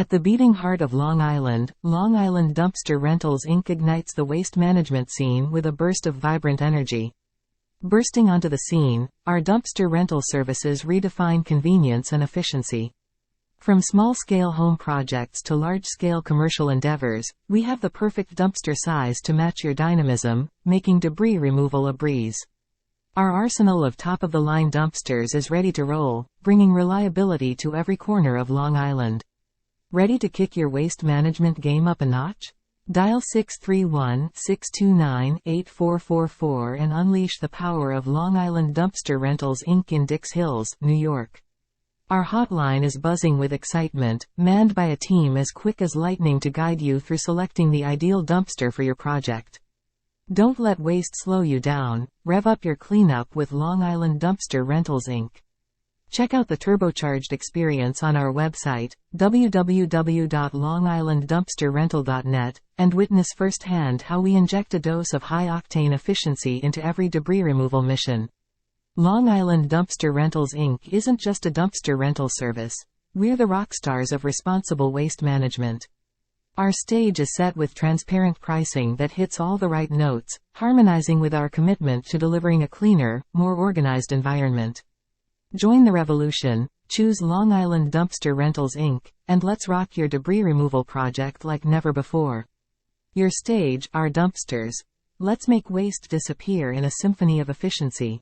At the beating heart of Long Island Dumpster Rentals Inc. ignites the waste management scene with a burst of vibrant energy. Bursting onto the scene, our dumpster rental services redefine convenience and efficiency. From small-scale home projects to large-scale commercial endeavors, we have the perfect dumpster size to match your dynamism, making debris removal a breeze. Our arsenal of top-of-the-line dumpsters is ready to roll, bringing reliability to every corner of Long Island. Ready to kick your waste management game up a notch? Dial 631-629-8444 and unleash the power of Long Island Dumpster Rentals Inc. in Dix Hills, New York. Our hotline is buzzing with excitement, manned by a team as quick as lightning to guide you through selecting the ideal dumpster for your project. Don't let waste slow you down. Rev up your cleanup with Long Island Dumpster Rentals Inc. Check out the turbocharged experience on our website, www.longislanddumpsterrental.net, and witness firsthand how we inject a dose of high-octane efficiency into every debris removal mission. Long Island Dumpster Rentals Inc. isn't just a dumpster rental service. We're the rock stars of responsible waste management. Our stage is set with transparent pricing that hits all the right notes, harmonizing with our commitment to delivering a cleaner, more organized environment. Join the revolution, choose Long Island Dumpster Rentals Inc., and let's rock your debris removal project like never before. Your stage, our dumpsters. Let's make waste disappear in a symphony of efficiency.